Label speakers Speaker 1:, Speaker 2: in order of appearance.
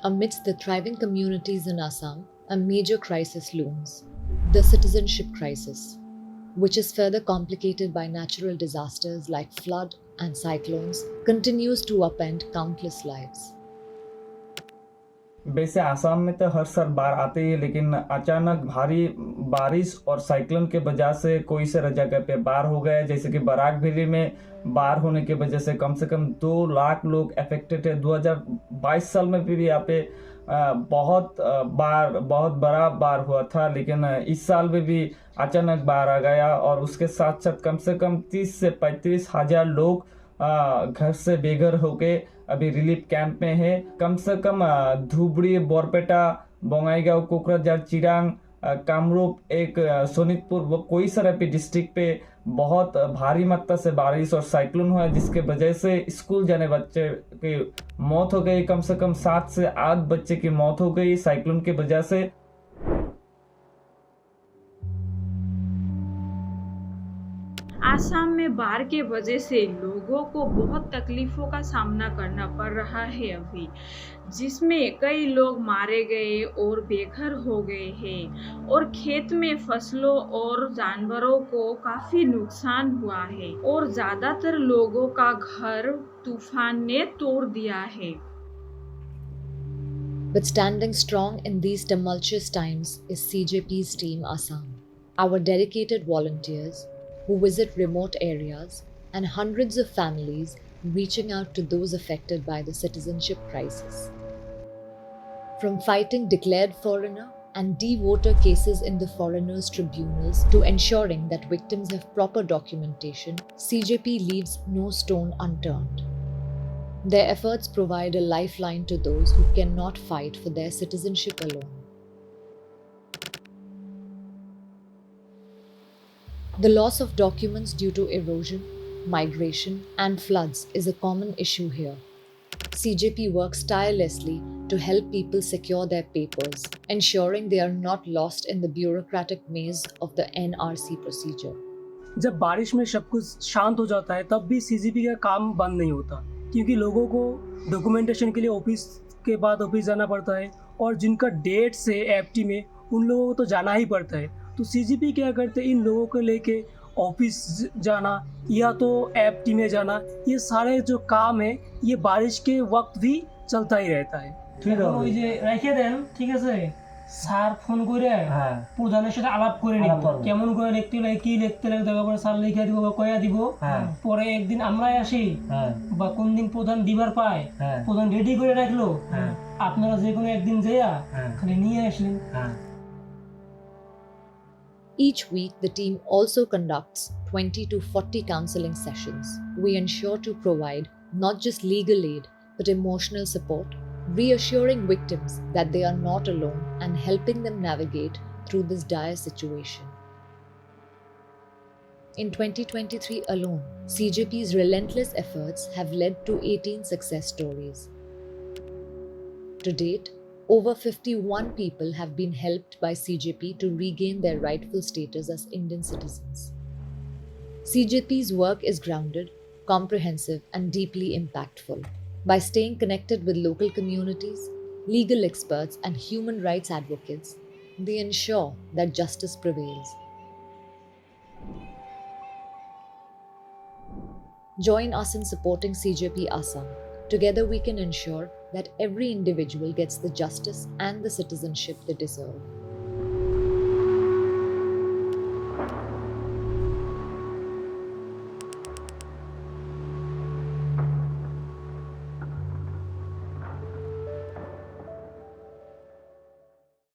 Speaker 1: Amidst the thriving communities in Assam, a major crisis looms: the citizenship crisis, which is further complicated by natural disasters like flood and cyclones, continues to upend countless lives.
Speaker 2: वैसे आसाम में तो हर साल बाढ़ आती है, लेकिन अचानक भारी बारिश और साइक्लोन के वजह से कोई से जगह पे बाढ़ हो गया। जैसे कि बराक वैली में बाढ़ होने की वजह से कम 2 लाख लोग अफेक्टेड है। 2022 साल में भी यहाँ पे बहुत बड़ा बाढ़ हुआ था, लेकिन इस साल में भी अचानक बाढ़ आ गया और उसके साथ साथ कम से कम 30 से 35 हजार लोग घर से बेघर होके अभी रिलीफ कैंप में है। कम से कम धुबरी, बोरपेटा, बंगाईगांव, कोकराझार, चिरांग, कामरूप, एक सोनितपुर, वो कोई सारा भी डिस्ट्रिक्ट पे बहुत भारी मात्रा से बारिश और साइक्लोन हुआ, जिसके वजह से स्कूल जाने बच्चे की मौत हो गई। कम से कम 7 से 8 बच्चे की मौत हो गई साइक्लोन की वजह से।
Speaker 3: आसाम में बाढ़ के वजह से लोगों को बहुत तकलीफों का सामना करना पड़ रहा है अभी, जिसमें कई लोग मारे गए और बेघर हो गए हैं और खेत में फसलों और जानवरों को काफी नुकसान हुआ है और ज्यादातर लोगों का घर तूफान ने तोड़ दिया है।
Speaker 1: But standing strong in these tumultuous times is CJP's Team Assam, our dedicated volunteers who visit remote areas and hundreds of families reaching out to those affected by the citizenship crisis. From fighting declared foreigner and de-voter cases in the foreigners' tribunals to ensuring that victims have proper documentation, CJP leaves no stone unturned. Their efforts provide a lifeline to those who cannot fight for their citizenship alone. The loss of documents due to erosion, migration, and floods is a common issue here. CJP works tirelessly to help people secure their papers, ensuring they are not lost in the bureaucratic maze of the NRC procedure.
Speaker 4: जब बारिश में सब कुछ शांत हो जाता है तब भी सीजीपी का काम बंद नहीं होता, क्योंकि लोगों को डॉक्यूमेंटेशन के लिए ऑफिस के बाद ऑफिस जाना पड़ता है और जिनका डेट से एफटी में उन लोगों को तो जाना ही पड़ता है। तो सीजीपी क्या करते हैं, इन लोगों को लेके ऑफिस जाना या तो एफटी में जाना, ये सारे जो काम है ये बारिश के वक्त भी चलता ही रहता है।
Speaker 5: ঠিক আছে ওই যে রাখিয়ে দেন, ঠিক আছে স্যার ফোন করে প্রধানের সাথে আলাপ করে নিব, কেমন করে লিখতে লাগে কি লিখতে লাগে দরকার পড়ে স্যার লিখে দিব বা কয়া দিব। পরে একদিন আমরাই আসি বা কোন দিন প্রধান দিবার পায় প্রধান রেডি করে রাখলো, আপনারা যে কোনো একদিন যাইয়া খালি নিয়ে আসলেন।
Speaker 1: Each week, the team also conducts 20 to 40 counseling sessions. We ensure to provide not just legal aid, but emotional support, reassuring victims that they are not alone and helping them navigate through this dire situation. In 2023 alone, CJP's relentless efforts have led to 18 success stories. To date, over 51 people have been helped by CJP to regain their rightful status as Indian citizens. CJP's work is grounded, comprehensive, and deeply impactful. By staying connected with local communities, legal experts, and human rights advocates, they ensure that justice prevails. Join us in supporting CJP Assam. Together we can ensure that every individual gets the justice and the citizenship they deserve.